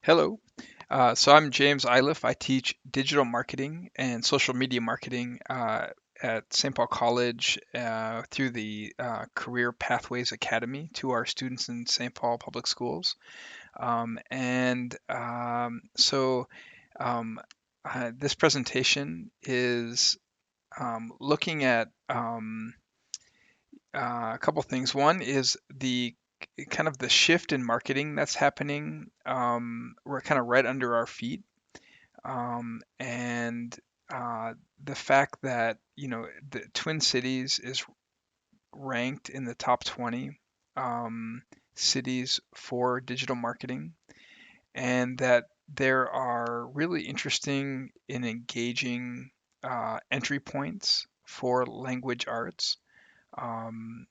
Hello. So I'm James Iliff. I teach digital marketing and social media marketing at St. Paul College through the Career Pathways Academy to our students in St. Paul Public Schools. And so um, This presentation is looking at a couple things. One is the kind of the shift in marketing that's happening. We're kind of right under our feet, and the fact that the Twin Cities is ranked in the top 20 um, cities for digital marketing, and that there are really interesting and engaging entry points for language arts. Um,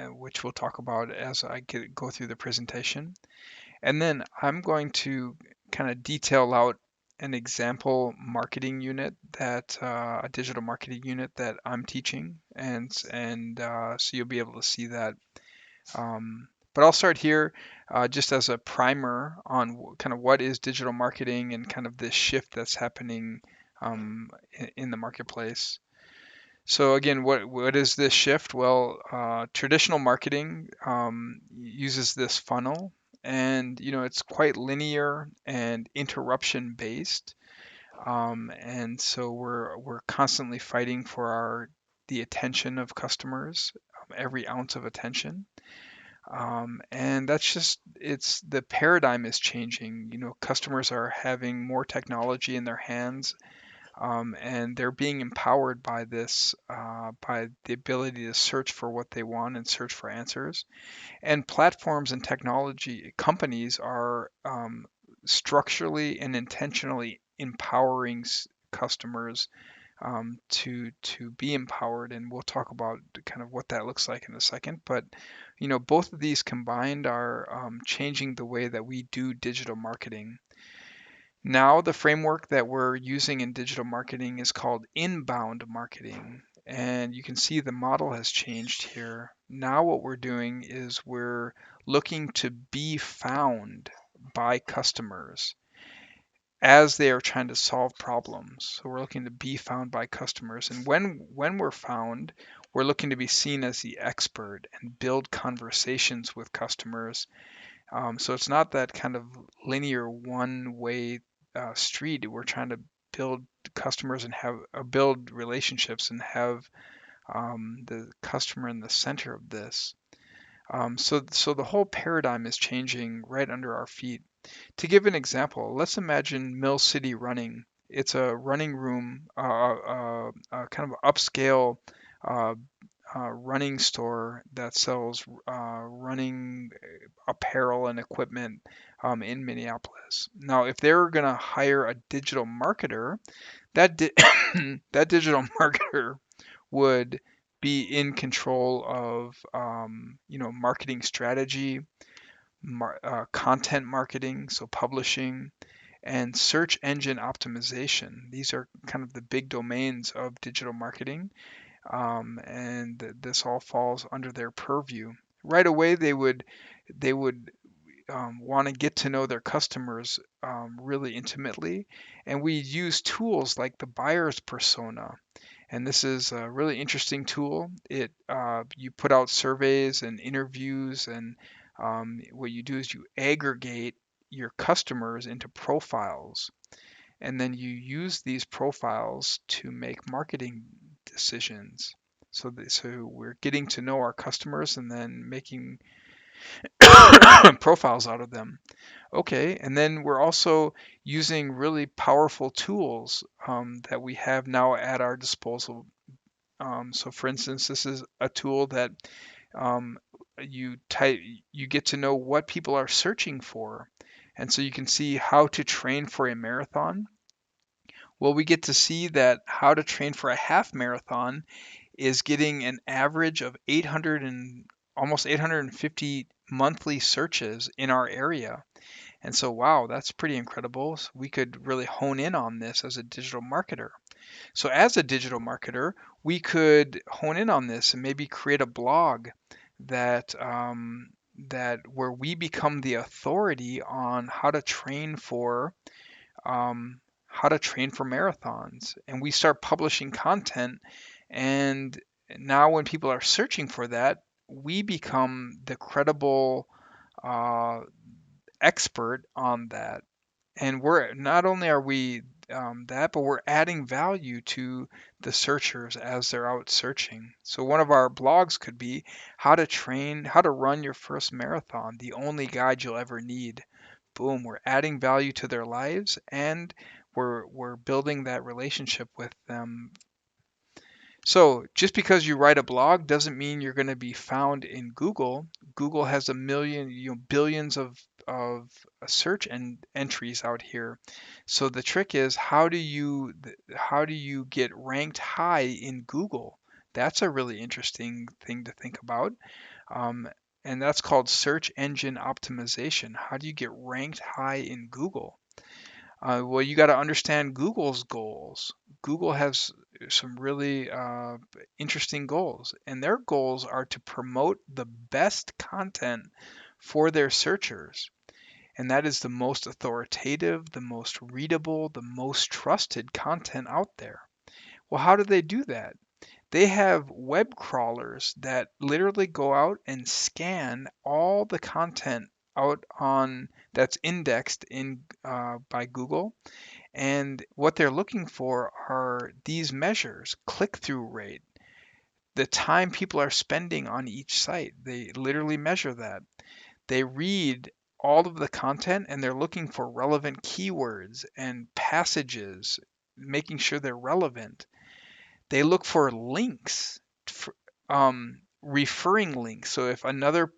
which we'll talk about as go through the presentation. And then I'm going to kind of detail out an example marketing unit a digital marketing unit that I'm teaching, and so you'll be able to see that. But I'll start here just as a primer on kind of what is digital marketing and kind of this shift that's happening in the marketplace. So again, what is this shift? Well, traditional marketing uses this funnel, and it's quite linear and interruption based, and so we're constantly fighting for the attention of customers, every ounce of attention, and that's just it's the paradigm is changing. Customers are having more technology in their hands, and they're being empowered by this, by the ability to search for what they want and search for answers. And platforms and technology companies are structurally and intentionally empowering customers to be empowered, and we'll talk about kind of what that looks like in a second. But both of these combined are changing the way that we do digital marketing. Now, the framework that we're using in digital marketing is called inbound marketing. And you can see the model has changed here. Now, what we're doing is we're looking to be found by customers as they are trying to solve problems. So we're looking to be found by customers. And when we're found, we're looking to be seen as the expert and build conversations with customers. So it's not that kind of linear one-way street. We're trying to build customers and build relationships and have the customer in the center of this. So the whole paradigm is changing right under our feet. To give an example, let's imagine Mill City Running. It's a running room, kind of upscale uh, running store that sells running apparel and equipment in Minneapolis. Now, if they're going to hire a digital marketer, that digital marketer would be in control of marketing strategy, content marketing, so publishing, and search engine optimization. These are kind of the big domains of digital marketing, and this all falls under their purview. Right away, they would want to get to know their customers really intimately, and we use tools like the buyer's persona. And this is a really interesting tool. You put out surveys and interviews, and what you do is you aggregate your customers into profiles, and then you use these profiles to make marketing decisions. So we're getting to know our customers and then making profiles out of them. Okay, and then we're also using really powerful tools that we have now at our disposal. So, for instance, this is a tool that um, you get to know what people are searching for, and so you can see how to train for a marathon. Well, we get to see that how to train for a half marathon is getting an average of 800 and almost 850 monthly searches in our area. And so, wow, that's pretty incredible. So we could really hone in on this as a digital marketer. So, as a digital marketer, we could hone in on this and maybe create a blog that where we become the authority on um, how to train for marathons, and we start publishing content. And now when people are searching for that, we become the credible uh, expert on that. And we're not only are we that, but we're adding value to the searchers as they're out searching. So one of our blogs could be how to run your first marathon, the only guide you'll ever need. Boom, we're adding value to their lives, and we're building that relationship with them. So just because you write a blog doesn't mean you're going to be found in Google. Google has a million, billions of search entries out here. So the trick is how do you get ranked high in Google? That's a really interesting thing to think about. Um, and that's called search engine optimization. How do you get ranked high in Google? Well, you got to understand Google's goals. Google has some really interesting goals, and their goals are to promote the best content for their searchers. And that is the most authoritative, the most readable, the most trusted content out there. Well, how do they do that? They have web crawlers that literally go out and scan all the content out on that's indexed in by Google, and what they're looking for are these measures: click-through rate, the time people are spending on each site. They literally measure that. They read all of the content and they're looking for relevant keywords and passages, making sure they're relevant. They look for links, for, referring links. So if another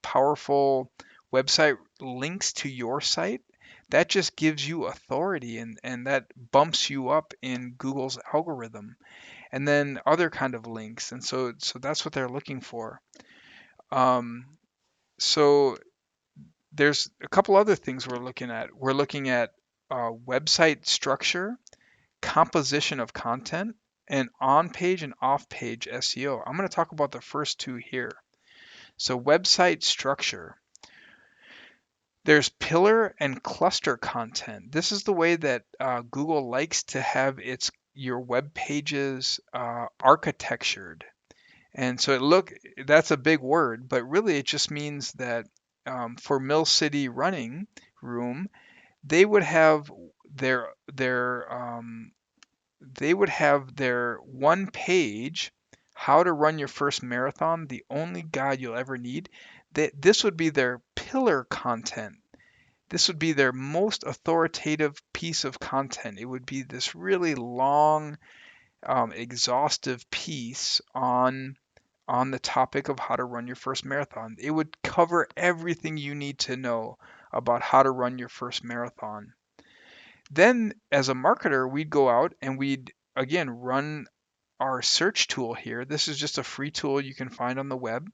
powerful website links to your site, that just gives you authority, and that bumps you up in Google's algorithm. And then other kind of links, and so that's what they're looking for. Um, so there's a couple other things we're looking at. We're looking at website structure, composition of content, and on-page and off-page SEO. I'm going to talk about the first two here. So website structure. There's pillar and cluster content. This is the way that Google likes to have your web pages architectured. And so that's a big word, but really it just means that for Mill City Running Room, they would have their their they would have their one page, how to run your first marathon, the only guide you'll ever need. This would be their pillar content. This would be their most authoritative piece of content. It would be this really long, exhaustive piece on the topic of how to run your first marathon. It would cover everything you need to know about how to run your first marathon. Then, as a marketer, we'd go out and we'd again run our search tool here. This is just a free tool you can find on the web.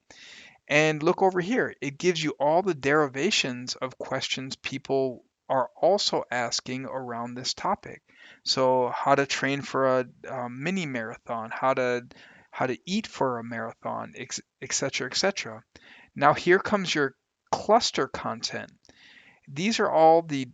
And look over here. It gives you all the derivations of questions people are also asking around this topic. So how to train for a mini marathon, how to eat for a marathon, etc., etc. Now here comes your cluster content. These are all the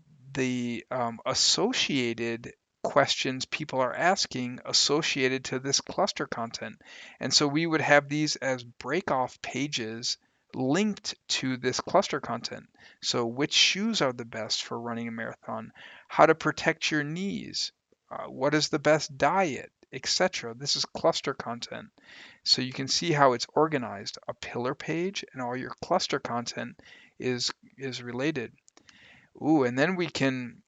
associated questions people are asking associated to this cluster content. And so we would have these as break off pages linked to this cluster content. So which shoes are the best for running a marathon? How to protect your knees? What is the best diet? Etc. This is cluster content. So you can see how it's organized. A pillar page and all your cluster content is related. Ooh, and then we can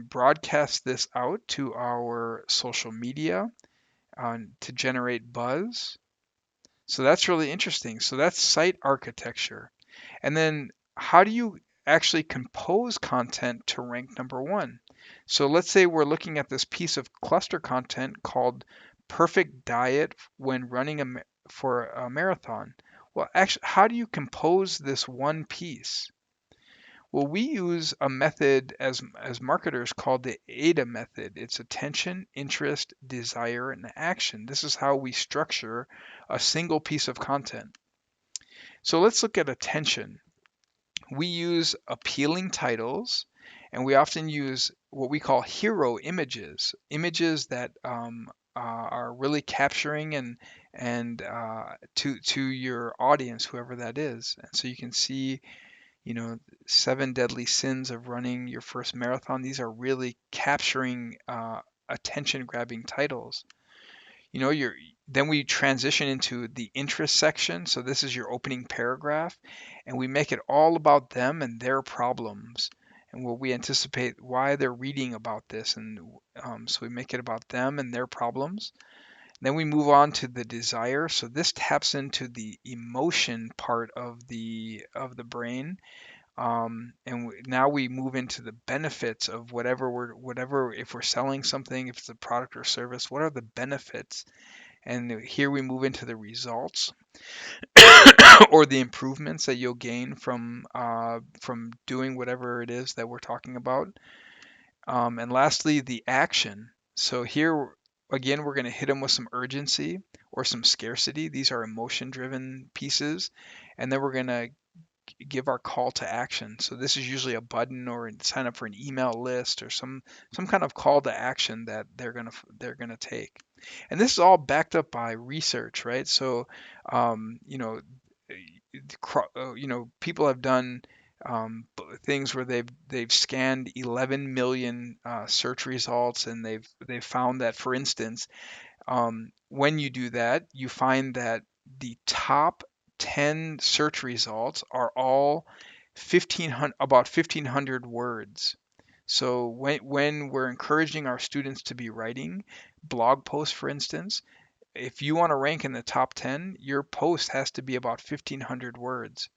broadcast this out to our social media to generate buzz. So that's really interesting. So that's site architecture. And then how do you actually compose content to rank number one? So let's say we're looking at this piece of cluster content called perfect diet when running for a marathon. Well, actually, how do you compose this one piece? Well, we use a method as marketers called the AIDA method. It's attention, interest, desire, and action. This is how we structure a single piece of content. So let's look at attention. We use appealing titles, and we often use what we call hero images, images that are really capturing and to your audience, whoever that is. And so you can see, you know, seven deadly sins of running your first marathon. These are really capturing attention-grabbing titles. You know, you're then we transition into the interest section. So this is your opening paragraph, and we make it all about them and their problems and what we anticipate why they're reading about this. And so we make it about them and their problems. Then we move on to the desire. So this taps into the emotion part of the brain. Now we move into the benefits of whatever if we're selling something, if it's a product or service, what are the benefits? And here we move into the results or the improvements that you'll gain from doing whatever it is that we're talking about. And lastly, the action. So here again, we're going to hit them with some urgency or some scarcity. These are emotion-driven pieces, and then we're going to give our call to action. So this is usually a button or sign up for an email list or some kind of call to action that they're gonna take. And this is all backed up by research, right? So you know, people have done things where they've scanned 11 million search results, and they've found that, for instance, when you do that, you find that the top 10 search results are all about 1,500 words. So when we're encouraging our students to be writing blog posts, for instance, if you want to rank in the top 10, your post has to be about 1,500 words.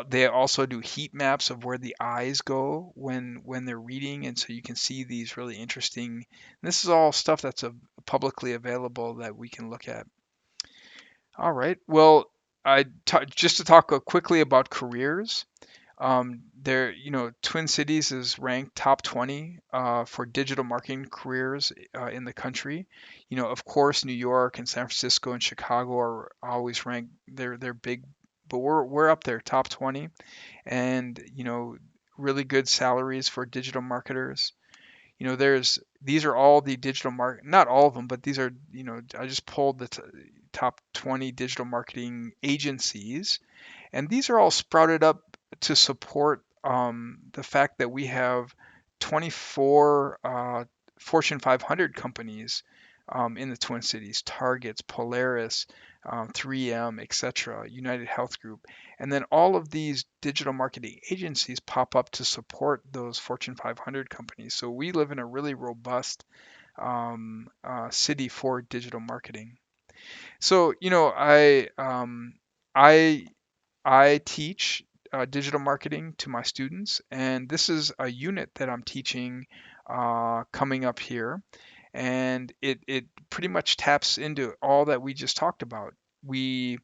They also do heat maps of where the eyes go when they're reading, and so you can see these really interesting. This is all stuff that's publicly available that we can look at. All right. Well, just to talk quickly about careers. Twin Cities is ranked top 20 for digital marketing careers in the country. You know, of course, New York and San Francisco and Chicago are always ranked. They're big, but we're up there, top 20, and really good salaries for digital marketers. These are all the not all of them, but these are, I just pulled the top 20 digital marketing agencies, and these are all sprouted up to support the fact that we have 24 Fortune 500 companies in the Twin Cities: Targets, Polaris, 3M, etc., United Health Group. And then all of these digital marketing agencies pop up to support those Fortune 500 companies. So we live in a really robust city for digital marketing. So, I I teach digital marketing to my students, and this is a unit that I'm teaching coming up here, and it pretty much taps into all that we just talked about. We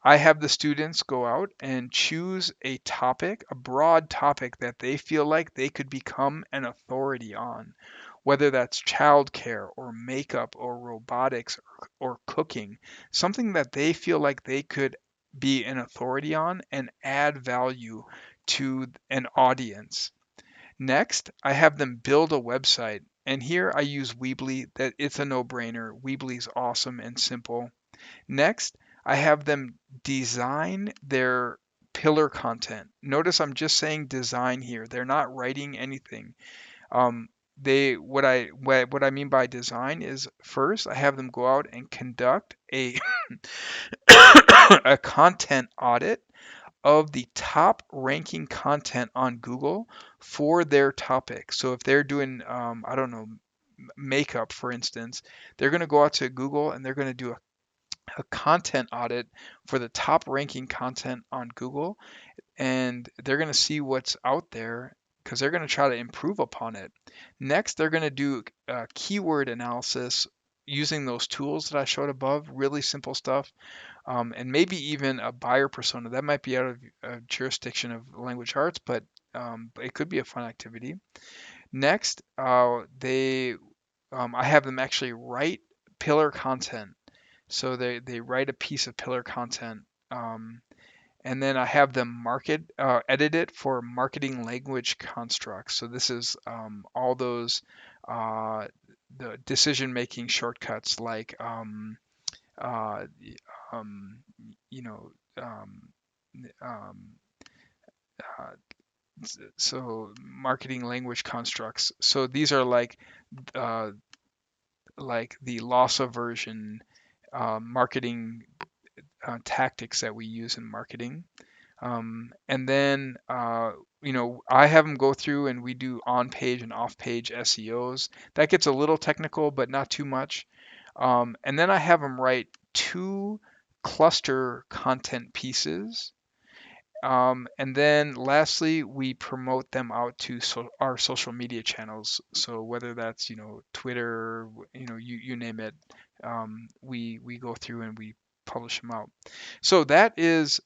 I have the students go out and choose a topic, a broad topic that they feel like they could become an authority on, whether that's childcare or makeup or robotics or cooking, something that they feel like they could be an authority on and add value to an audience. Next, I have them build a website. And here I use Weebly. That it's a no-brainer. Weebly's awesome and simple. Next, I have them design their pillar content. Notice I'm just saying design here. They're not writing anything. Um, what I mean by design is, first I have them go out and conduct a a content audit of the top ranking content on Google for their topic. So if they're doing I don't know, makeup, for instance, they're going to go out to Google and they're going to do a content audit for the top ranking content on Google, and they're going to see what's out there because they're going to try to improve upon it. Next, they're going to do keyword analysis using those tools that I showed above, really simple stuff, and maybe even a buyer persona. That might be out of jurisdiction of language arts, but it could be a fun activity. Next, I have them actually write pillar content. So they write a piece of pillar content. and then I have them edit it for marketing language constructs. So this is all those uh, the decision making shortcuts like uh, um, you know um, um, uh, so marketing language constructs. So these are uh, like the loss aversion marketing tactics that we use in marketing. And then, I have them go through and we do on-page and off-page SEOs. That gets a little technical, but not too much. And then I have them write two cluster content pieces. And then lastly, we promote them out to our social media channels. So whether that's, Twitter, you name it, we go through and we publish them out. So that is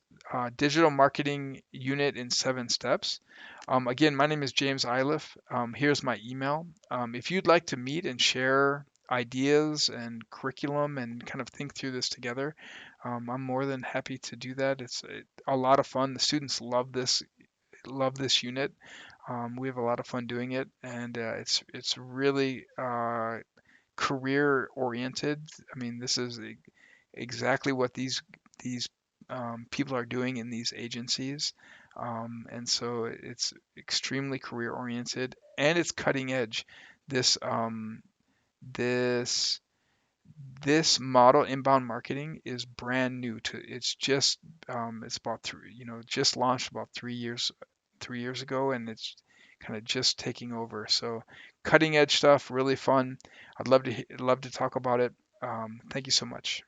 digital marketing unit in 7 steps. Again, my name is James Iliff. Here's my email. If you'd like to meet and share ideas and curriculum and kind of think through this together, I'm more than happy to do that. It's a lot of fun. The students love this unit. We have a lot of fun doing it, and it's really career oriented. I mean, this is exactly what these people are doing in these agencies, and so it's extremely career oriented and it's cutting edge. This this this model, inbound marketing, is brand new to it's about just launched about 3 years ago, and it's kind of just taking over. So cutting edge stuff, really fun. I'd love to talk about it. Thank you so much.